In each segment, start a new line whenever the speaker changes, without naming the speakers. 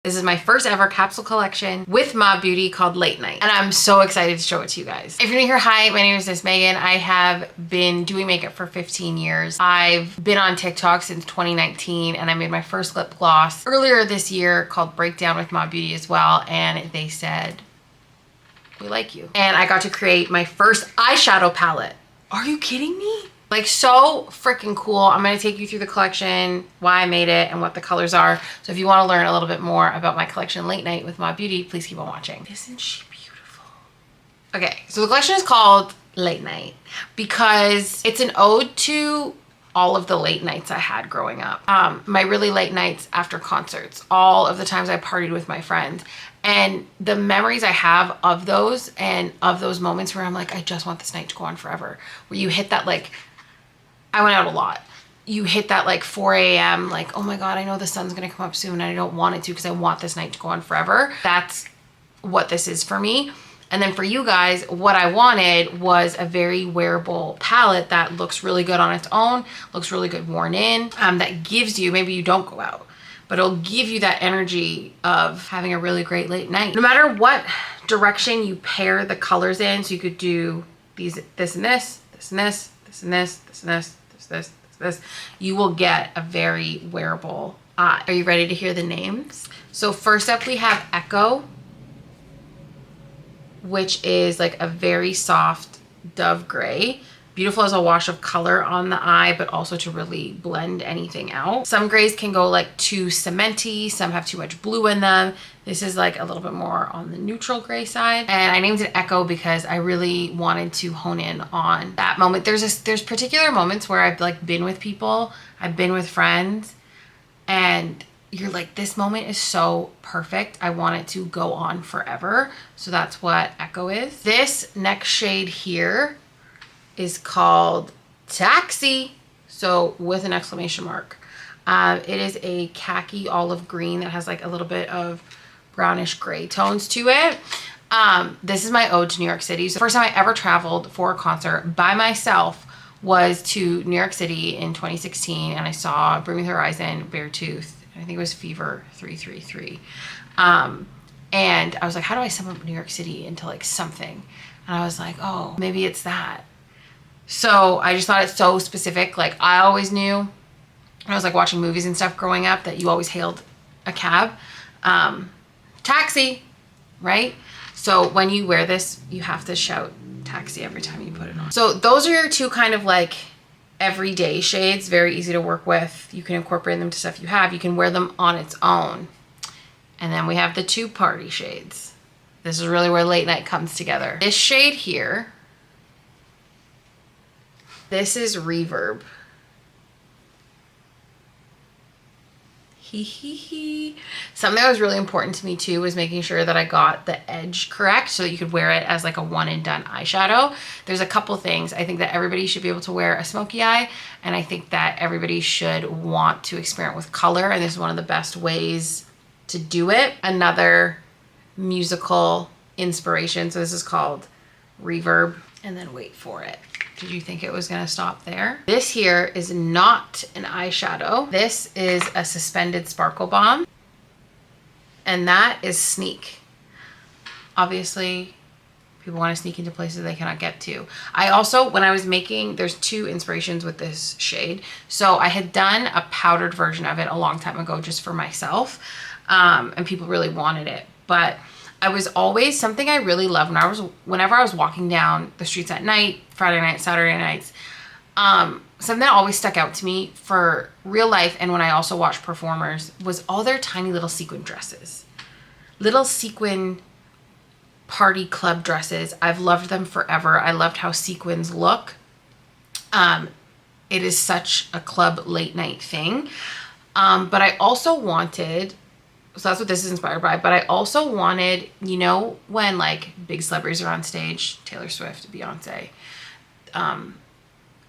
This is my first ever capsule collection with Mob Beauty called Late Night, and I'm so excited to show it to you guys. If you're new here, hi, my name is Miss Megan. I have been doing makeup for 15 years. I've been on TikTok since 2019, and I made my first lip gloss earlier this year called Breakdown with Mob Beauty as well, and they said, we like you. And I got to create my first eyeshadow palette. Are you kidding me? Like, so freaking cool. I'm gonna take you through the collection, why I made it, and what the colors are. So if you wanna learn a little bit more about my collection Late Night with Mob Beauty, please keep on watching. Isn't she beautiful? Okay, so the collection is called Late Night because it's an ode to all of the late nights I had growing up. My really late nights after concerts, all of the times I partied with my friends, and the memories I have of those and of those moments where I'm like, I just want this night to go on forever. Where you hit that, like, I went out a lot. You hit that like 4 a.m. like, oh my God, I know the sun's gonna come up soon and I don't want it to because I want this night to go on forever. That's what this is for me. And then for you guys, what I wanted was a very wearable palette that looks really good on its own, looks really good worn in, that gives you, maybe you don't go out, but it'll give you that energy of having a really great late night. No matter what direction you pair the colors in, so you could do these, this and this, this and this, this and this, this and this, you will get a very wearable eye. Are you ready to hear the names? So first up we have Echo, which is like a very soft dove gray. Beautiful as a wash of color on the eye, but also to really blend anything out. Some grays can go like too cementy, some have too much blue in them. This is like a little bit more on the neutral gray side. And I named it Echo because I really wanted to hone in on that moment. There's particular moments where I've like been with people, I've been with friends, and you're like, this moment is so perfect. I want it to go on forever. So that's what Echo is. This next shade here is called Taxi, so with an exclamation mark. It is a khaki olive green that has like a little bit of brownish gray tones to it. This is my ode to New York City. So the first time I ever traveled for a concert by myself was to New York City in 2016, and I saw Bring Me the Horizon, Beartooth, I think it was Fever 333. And I was like, how do I sum up New York City into like something? And I was like, oh, maybe it's that. So I just thought it's so specific. Like, I always knew when I was like watching movies and stuff growing up that you always hailed a cab. Taxi, right? So when you wear this, you have to shout taxi every time you put it on. So those are your two kind of like everyday shades, very easy to work with. You can incorporate them to stuff you have. You can wear them on its own. And then we have the two party shades. This is really where Late Night comes together. This shade here, this is Reverb. Something that was really important to me too was making sure that I got the edge correct so that you could wear it as like a one and done eyeshadow. There's a couple things. I think that everybody should be able to wear a smoky eye, and I think that everybody should want to experiment with color, and this is one of the best ways to do it. Another musical inspiration, so this is called Reverb, and then wait for it. Did you think it was gonna stop there? This here is not an eyeshadow. This is a suspended sparkle bomb, and that is Sneak. Obviously, people wanna sneak into places they cannot get to. I also, when I was making, there's two inspirations with this shade. So I had done a powdered version of it a long time ago just for myself, and people really wanted it. But I was always, something I really loved whenever I was walking down the streets at night, Friday night, Saturday nights, something that always stuck out to me for real life and when I also watched performers was all their tiny little sequin dresses. Little sequin party club dresses. I've loved them forever. I loved how sequins look. It is such a club late night thing. But I also wanted, so that's what this is inspired by, but I also wanted, you know, when like big celebrities are on stage, Taylor Swift, Beyonce,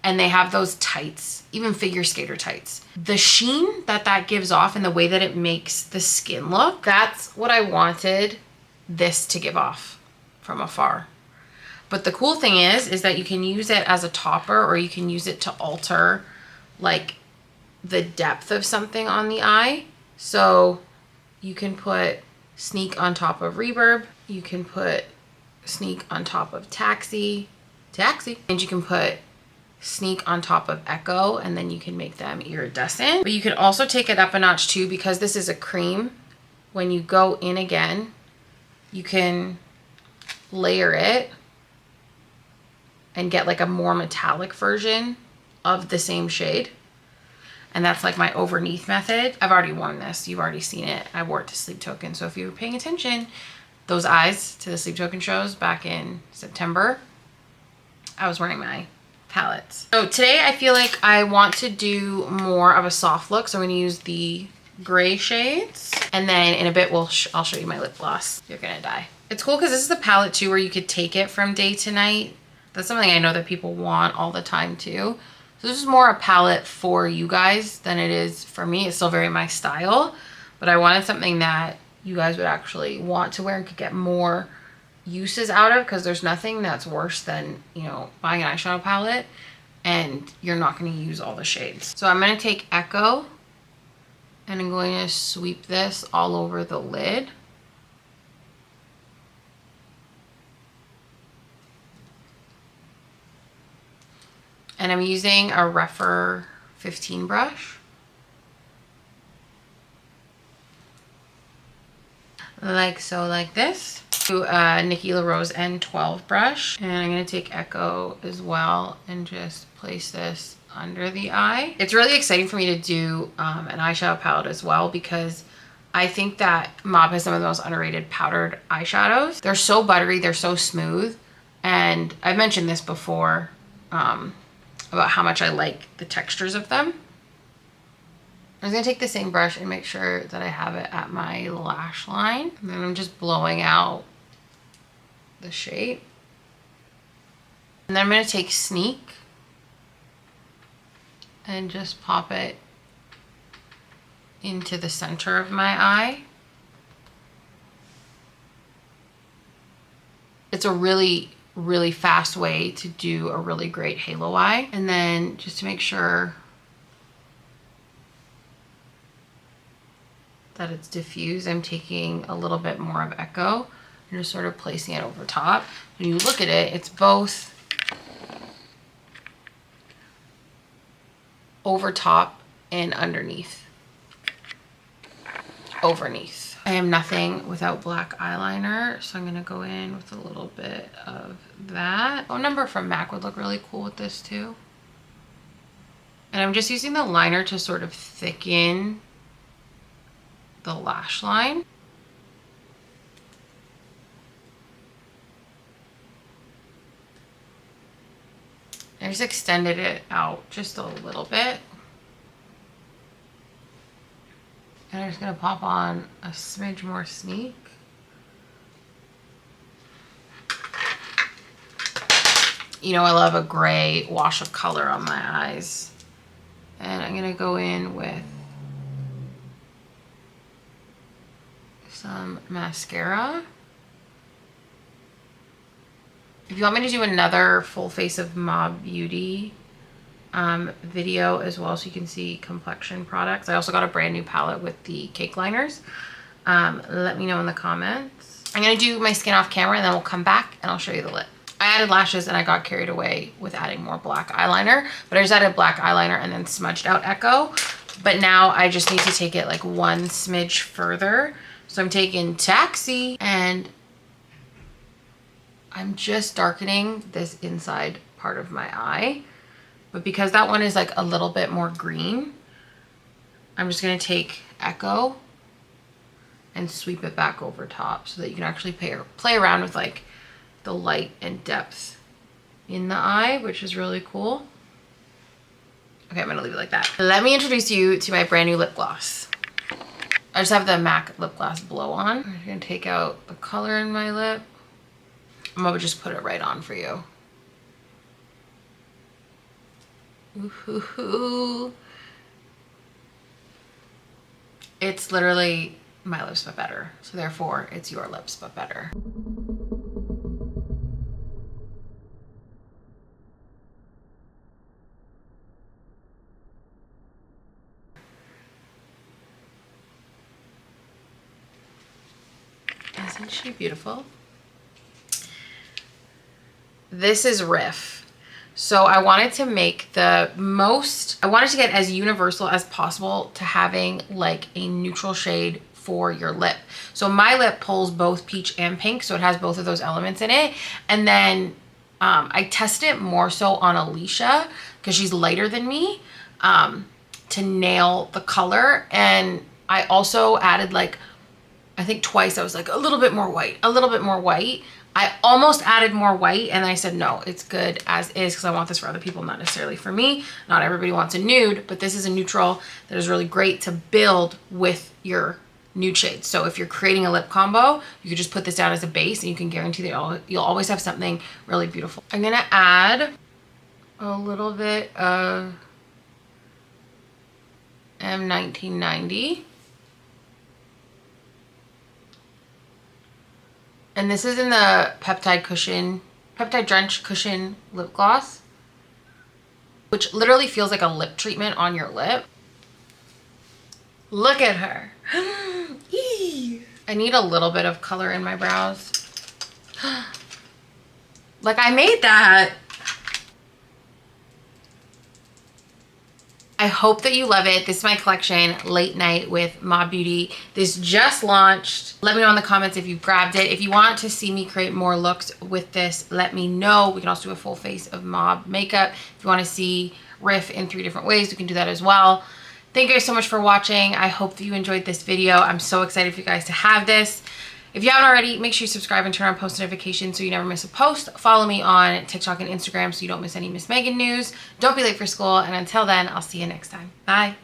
and they have those tights, even figure skater tights. The sheen that gives off and the way that it makes the skin look, that's what I wanted this to give off from afar. But the cool thing is that you can use it as a topper, or you can use it to alter like the depth of something on the eye. So You can put Sneak on top of Reverb. You can put Sneak on top of Taxi. And you can put Sneak on top of Echo, and then you can make them iridescent. But you can also take it up a notch too, because this is a cream. When you go in again, you can layer it and get like a more metallic version of the same shade. And that's like my overneath method. I've already worn this. You've already seen it. I wore it to Sleep Token. So if you were paying attention, those eyes to the Sleep Token shows back in September, I was wearing my palettes. So today I feel like I want to do more of a soft look. So I'm going to use the gray shades. And then in a bit, I'll show you my lip gloss. You're going to die. It's cool because this is the palette too where you could take it from day to night. That's something I know that people want all the time too. So this is more a palette for you guys than it is for me. It's still very my style, but I wanted something that you guys would actually want to wear and could get more uses out of, because there's nothing that's worse than, you know, buying an eyeshadow palette and you're not going to use all the shades. So I'm going to take Echo and I'm going to sweep this all over the lid. And I'm using a RIFF 15 brush. Like so, like this. To a Nikki LaRose N12 brush. And I'm going to take Echo as well and just place this under the eye. It's really exciting for me to do an eyeshadow palette as well, because I think that Mob has some of the most underrated powdered eyeshadows. They're so buttery, they're so smooth. And I've mentioned this before, about how much I like the textures of them. I'm going to take the same brush and make sure that I have it at my lash line. And then I'm just blowing out the shape. And then I'm going to take Sneak and just pop it into the center of my eye. It's a really fast way to do a really great halo eye. And then just to make sure that it's diffused, I'm taking a little bit more of Echo and just sort of placing it over top. When you look at it, it's both over top and underneath. Overneath. I am nothing without black eyeliner, so I'm going to go in with a little bit of that. Phone number from MAC would look really cool with this too. And I'm just using the liner to sort of thicken the lash line. I just extended it out just a little bit. And I'm just going to pop on a smidge more Sneak. You know, I love a gray wash of color on my eyes. And I'm going to go in with some mascara. If you want me to do another full face of Mob Beauty video as well, so you can see complexion products. I also got a brand new palette with the cake liners. Let me know in the comments. I'm going to do my skin off camera and then we'll come back and I'll show you the lip. I added lashes and I got carried away with adding more black eyeliner, but I just added black eyeliner and then smudged out Echo. But now I just need to take it like one smidge further. So I'm taking Taxi and I'm just darkening this inside part of my eye. But because that one is like a little bit more green, I'm just going to take Echo and sweep it back over top so that you can actually play around with like the light and depth in the eye, which is really cool. Okay, I'm going to leave it like that. Let me introduce you to my brand new lip gloss. I just have the MAC lip gloss blow on. I'm going to take out the color in my lip. I'm going to just put it right on for you. Ooh. It's literally my lips but better. So therefore it's your lips but better. Isn't she beautiful? This is RIFF. So I wanted to make I wanted to get as universal as possible to having like a neutral shade for your lip. So my lip pulls both peach and pink, so it has both of those elements in it. And then I test it more so on Alicia because she's lighter than me, to nail the color. And I also added like, I think twice, I was like a little bit more white, a little bit more white. I almost added more white and I said, no, it's good as is because I want this for other people, not necessarily for me. Not everybody wants a nude, but this is a neutral that is really great to build with your nude shades. So if you're creating a lip combo, you could just put this down as a base and you can guarantee that you'll always have something really beautiful. I'm gonna add a little bit of M1990. And this is in the Peptide Drench Cushion Lip Gloss, which literally feels like a lip treatment on your lip. Look at her. I need a little bit of color in my brows. Like I made that. I hope that you love it. This is my collection, Late Night with Mob Beauty. This just launched. Let me know in the comments if you grabbed it. If you want to see me create more looks with this, let me know. We can also do a full face of Mob makeup. If you want to see RIFF in 3 different ways, we can do that as well. Thank you guys so much for watching. I hope that you enjoyed this video. I'm so excited for you guys to have this. If you haven't already, make sure you subscribe and turn on post notifications so you never miss a post. Follow me on TikTok and Instagram so you don't miss any Miss Megan news. Don't be late for school. And until then, I'll see you next time. Bye.